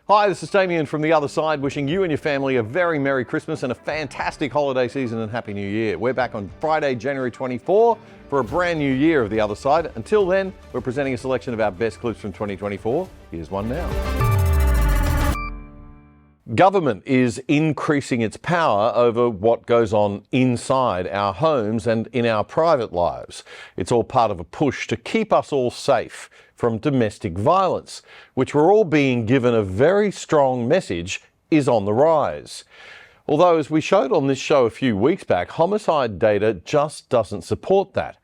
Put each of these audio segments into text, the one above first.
Hi, this is Damien from The Other Side, wishing you and your family a very Merry Christmas and a fantastic holiday season and Happy New Year. We're back on Friday, January 24 for a brand new year of The Other Side. Until then, we're presenting a selection of our best clips from 2024. Here's one now. Government is increasing its power over what goes on inside our homes and in our private lives. It's all part of a push to keep us all safe from domestic violence, which we're all being given a very strong message is on the rise. Although, as we showed on this show a few weeks back, homicide data just doesn't support that.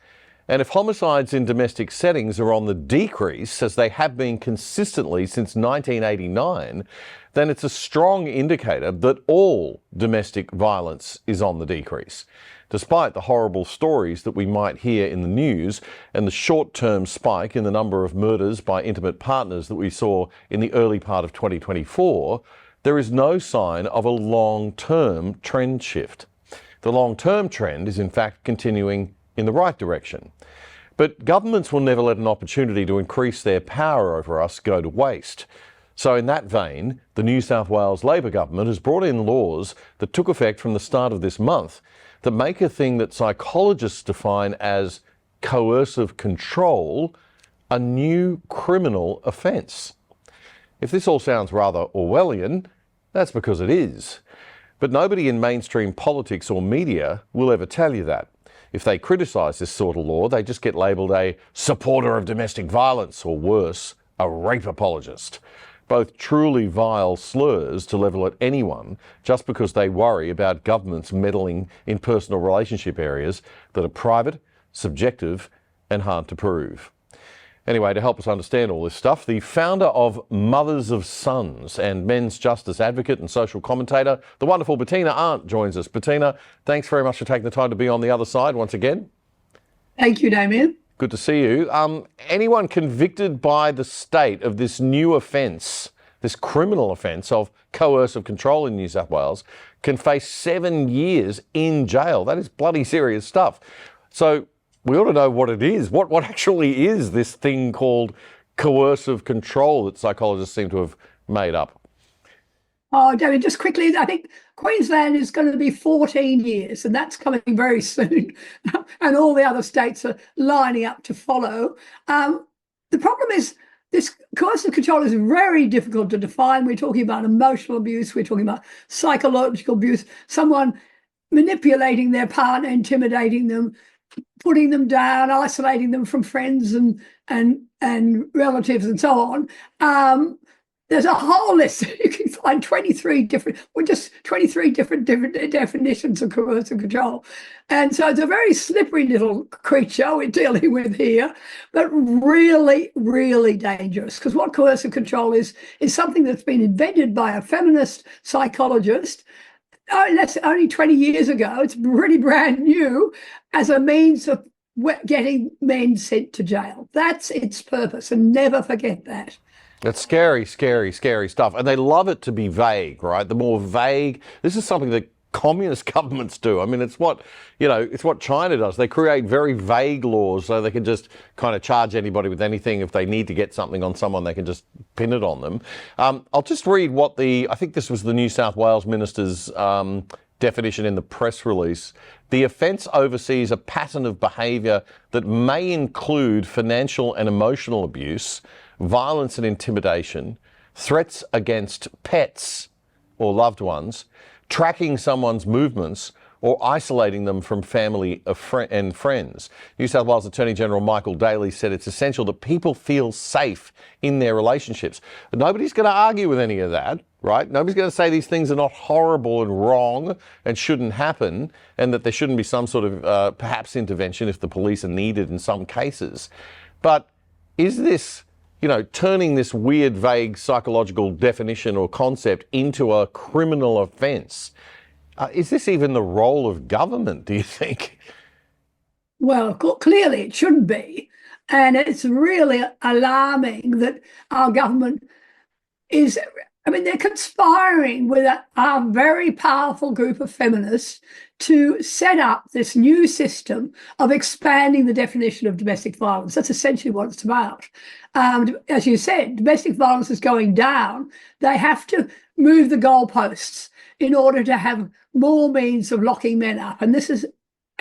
And if homicides in domestic settings are on the decrease, as they have been consistently since 1989, then it's a strong indicator that all domestic violence is on the decrease. Despite the horrible stories that we might hear in the news and the short-term spike in the number of murders by intimate partners that we saw in the early part of 2024, there is no sign of a long-term trend shift. The long-term trend is in fact continuing in the right direction. But governments will never let an opportunity to increase their power over us go to waste. So in that vein, the New South Wales Labor government has brought in laws that took effect from the start of this month that make a thing that psychologists define as coercive control a new criminal offence. If this all sounds rather Orwellian, that's because it is. But nobody in mainstream politics or media will ever tell you that. If they criticise this sort of law, they just get labelled a supporter of domestic violence, or worse, a rape apologist. Both truly vile slurs to level at anyone just because they worry about governments meddling in personal relationship areas that are private, subjective and hard to prove. Anyway, to help us understand all this stuff, the founder of Mothers of Sons and men's justice advocate and social commentator, the wonderful Bettina Arndt, joins us. Bettina, thanks very much for taking the time to be on The Other Side once again. Thank you, Damien. Good to see you. Anyone convicted by the state of this new offence, this criminal offence of coercive control in New South Wales, can face 7 years in jail. That is bloody serious stuff. So we ought to know what it is. What actually is this thing called coercive control that psychologists seem to have made up? Oh, David, just quickly, I think Queensland is going to be 14 years, and that's coming very soon. And all the other states are lining up to follow. The problem is this coercive control is very difficult to define. We're talking about emotional abuse. We're talking about psychological abuse, someone manipulating their partner, intimidating them, putting them down, isolating them from friends and relatives and so on. There's a whole list. You can find 23 different definitions of coercive control. And so it's a very slippery little creature we're dealing with here, but really, really dangerous. Because what coercive control is something that's been invented by a feminist psychologist. That's only 20 years ago. It's pretty brand new as a means of getting men sent to jail. That's its purpose, and never forget that. That's scary, scary, scary stuff. And they love it to be vague, right? The more vague, this is something that communist governments do. I mean, it's what China does. They create very vague laws so they can just kind of charge anybody with anything. If they need to get something on someone, they can just pin it on them. I'll just read what I think this was the New South Wales minister's definition in the press release. The offence oversees a pattern of behaviour that may include financial and emotional abuse, violence and intimidation, threats against pets or loved ones, tracking someone's movements, or isolating them from family and friends. New South Wales Attorney General Michael Daly said it's essential that people feel safe in their relationships. But nobody's going to argue with any of that, right? Nobody's going to say these things are not horrible and wrong and shouldn't happen, and that there shouldn't be some sort of perhaps intervention if the police are needed in some cases. But is this, turning this weird, vague psychological definition or concept into a criminal offence, is this even the role of government, do you think? Well, clearly it shouldn't be. And it's really alarming that our government is I mean, they're conspiring with a very powerful group of feminists to set up this new system of expanding the definition of domestic violence. That's essentially what it's about. As you said, domestic violence is going down. They have to move the goalposts in order to have more means of locking men up. And this is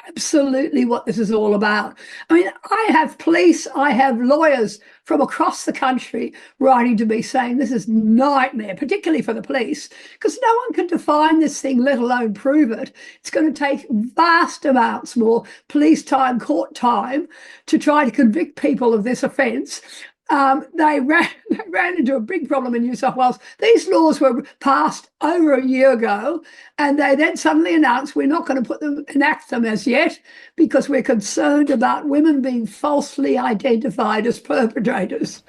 absolutely what this is all about. I mean, I have police, I have lawyers from across the country writing to me saying this is nightmare, particularly for the police, because no one can define this thing, let alone prove it. It's going to take vast amounts more police time, court time to try to convict people of this offence. They ran into a big problem in New South Wales. These laws were passed over a year ago, and they then suddenly announced we're not going to enact them as yet because we're concerned about women being falsely identified as perpetrators.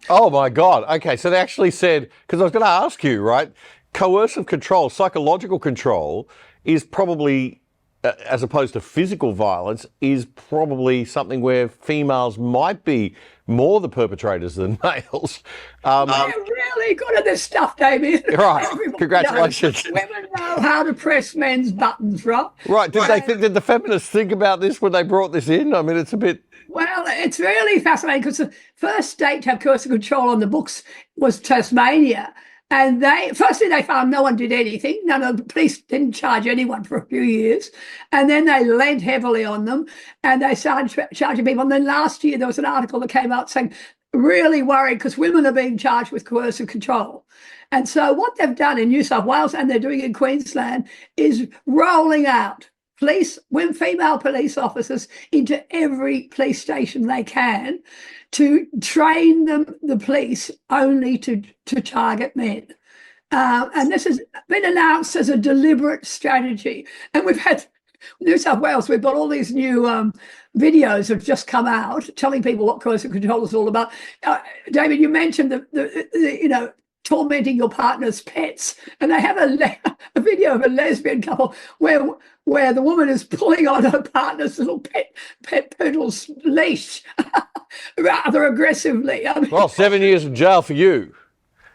Oh my God. Okay, so they actually said, because I was going to ask you, right, coercive control, psychological control is probably, as opposed to physical violence, is probably something where females might be more the perpetrators than males. They're really good at this stuff, Damien. Right. Congratulations. Women know how to press men's buttons, right? Right. Did the feminists think about this when they brought this in? I mean, it's a bit... Well, it's really fascinating because the first state to have coercive control on the books was Tasmania. And they found no one did anything. None of the police didn't charge anyone for a few years. And then they lent heavily on them and they started charging people. And then last year there was an article that came out saying, really worried because women are being charged with coercive control. And so what they've done in New South Wales and they're doing in Queensland is rolling out female police officers into every police station they can to train the police only to target men. And this has been announced as a deliberate strategy. And we've had New South Wales, we've got all these new videos have just come out telling people what coercive control is all about. David, you mentioned the tormenting your partner's pets, and they have a video of a lesbian couple where the woman is pulling on her partner's little pet poodle's leash rather aggressively. I mean, Well, 7 years in jail for you.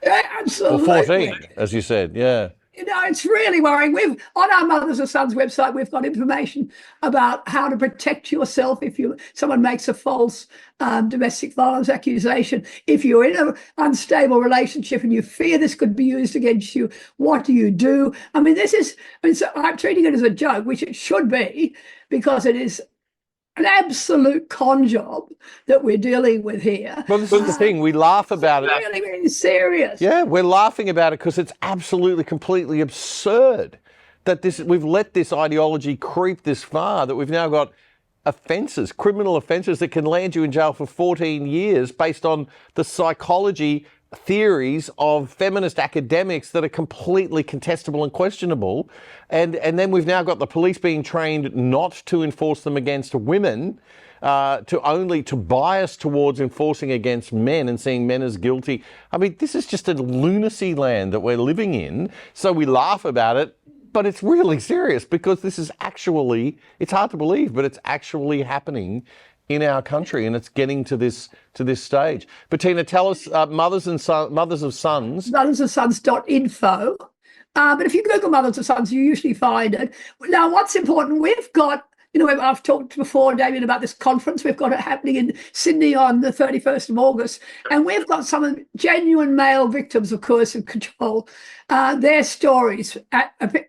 Yeah, absolutely. Or 14, as you said, yeah. It's really worrying. On our Mothers and Sons website, we've got information about how to protect yourself if someone makes a false domestic violence accusation. If you're in an unstable relationship and you fear this could be used against you, what do you do? I mean, so I'm treating it as a joke, which it should be, because it is an absolute con job that we're dealing with here. Well, this is the thing. We laugh about it. Really, really serious. Yeah, we're laughing about it because it's absolutely, completely absurd that we've let this ideology creep this far, that we've now got offences, criminal offences that can land you in jail for 14 years based on the psychology theories of feminist academics that are completely contestable and questionable. And then we've now got the police being trained not to enforce them against women, to bias towards enforcing against men and seeing men as guilty. I mean, this is just a lunacy land that we're living in. So we laugh about it, but it's really serious because this is actually, it's hard to believe, but it's actually happening in our country, and it's getting to this stage. Bettina, tell us, Mothers of Sons. Mothersofsons.info. But if you Google Mothers of Sons, you usually find it. Now, what's important, we've got, I've talked before, Damien, about this conference. We've got it happening in Sydney on the 31st of August. And we've got some genuine male victims of coercive control, their stories.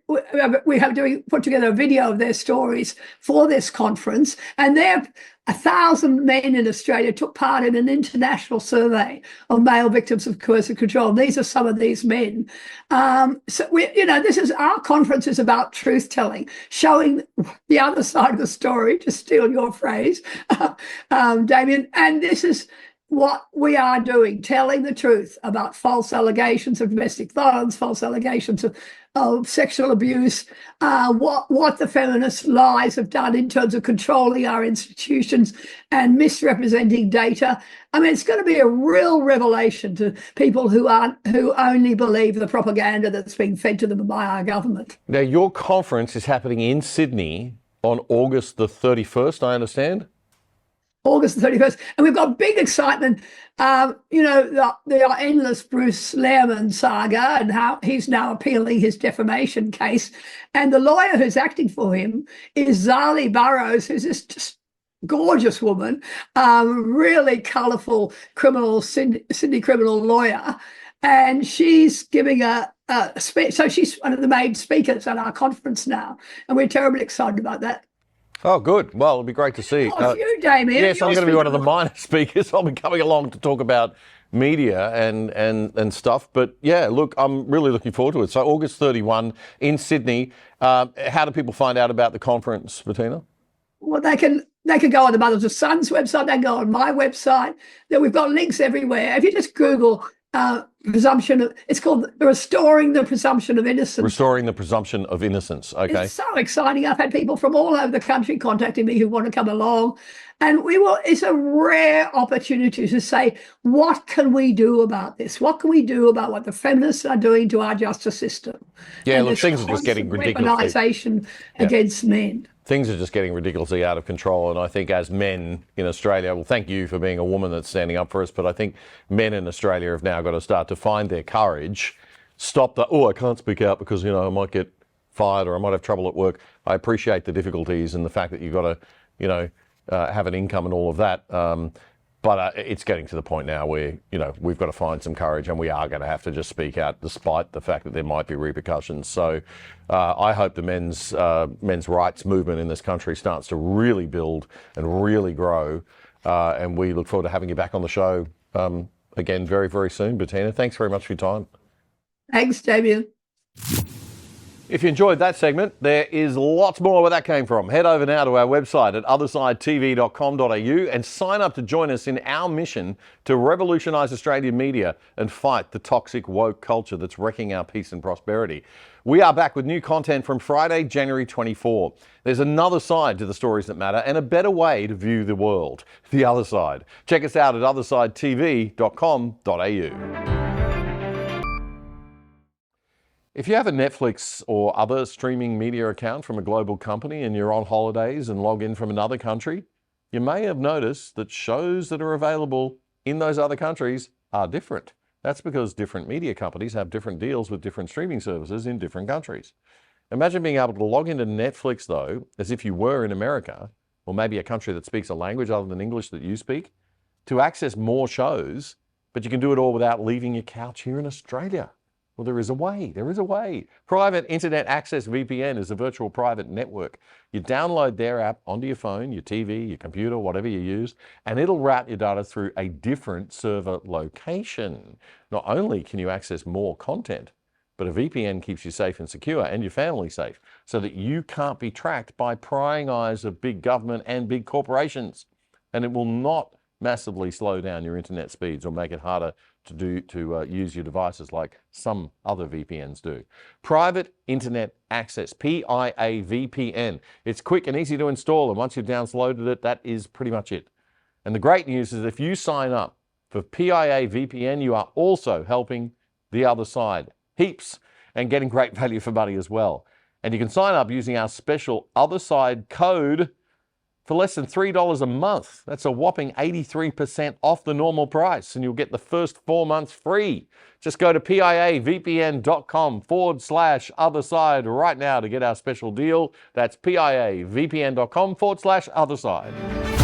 We have put together a video of their stories for this conference. And 1,000 men in Australia took part in an international survey of male victims of coercive control. These are some of these men. So our conference is about truth telling, showing the other side of the story, to steal your phrase, Damien. And this is what we are doing, telling the truth about false allegations of domestic violence, false allegations of sexual abuse, what the feminist lies have done in terms of controlling our institutions and misrepresenting data. I mean, it's going to be a real revelation to people who only believe the propaganda that's being fed to them by our government. Now, your conference is happening in Sydney on August the 31st, I understand? August the 31st. And we've got big excitement, the endless Bruce Lehrmann saga and how he's now appealing his defamation case. And the lawyer who's acting for him is Zali Burrows, who's this just gorgeous woman, really colourful Sydney criminal lawyer. And she's giving a speech. So she's one of the main speakers at our conference now. And we're terribly excited about that. Oh, good. Well, it'll be great to see. You, Damien. Yes, I'm going to be one of the minor speakers. I'll be coming along to talk about media and stuff. But yeah, look, I'm really looking forward to it. So August 31 in Sydney. How do people find out about the conference, Bettina? Well, they can go on the Mothers of Sons website. They can go on my website. Then we've got links everywhere. If you just Google it's called Restoring the Presumption of Innocence. Restoring the Presumption of Innocence. Okay. It's so exciting. I've had people from all over the country contacting me who want to come along. And it's a rare opportunity to say, what can we do about this? What can we do about what the feminists are doing to our justice system? Yeah, look, things are just getting ridiculous. Weaponization against men. Things are just getting ridiculously out of control. And I think as men in Australia, well, thank you for being a woman that's standing up for us, but I think men in Australia have now got to start to find their courage, stop I can't speak out because, I might get fired or I might have trouble at work. I appreciate the difficulties and the fact that you've got to, have an income and all of that. But it's getting to the point now where, we've got to find some courage and we are going to have to just speak out despite the fact that there might be repercussions. So I hope the men's rights movement in this country starts to really build and really grow. And we look forward to having you back on the show again very, very soon. Bettina, thanks very much for your time. Thanks, Damien. If you enjoyed that segment, there is lots more where that came from. Head over now to our website at othersidetv.com.au and sign up to join us in our mission to revolutionise Australian media and fight the toxic woke culture that's wrecking our peace and prosperity. We are back with new content from Friday, January 24. There's another side to the stories that matter and a better way to view the world. The Other Side. Check us out at othersidetv.com.au. If you have a Netflix or other streaming media account from a global company and you're on holidays and log in from another country, you may have noticed that shows that are available in those other countries are different. That's because different media companies have different deals with different streaming services in different countries. Imagine being able to log into Netflix, though, as if you were in America, or maybe a country that speaks a language other than English that you speak, to access more shows, but you can do it all without leaving your couch here in Australia. Well, there is a way. There is a way. Private Internet Access VPN is a virtual private network. You download their app onto your phone, your TV, your computer, whatever you use, and it'll route your data through a different server location. Not only can you access more content, but a VPN keeps you safe and secure and your family safe so that you can't be tracked by prying eyes of big government and big corporations. And it will not massively slow down your internet speeds or make it harder to use your devices like some other VPNs do. Private Internet Access, PIA VPN. It's quick and easy to install, and once you've downloaded it, that is pretty much it. And the great news is if you sign up for PIA VPN, you are also helping the other side heaps and getting great value for money as well. And you can sign up using our special Other Side code for less than $3 a month. That's a whopping 83% off the normal price, and you'll get the first 4 months free. Just go to piavpn.com/otherside right now to get our special deal. That's piavpn.com/otherside.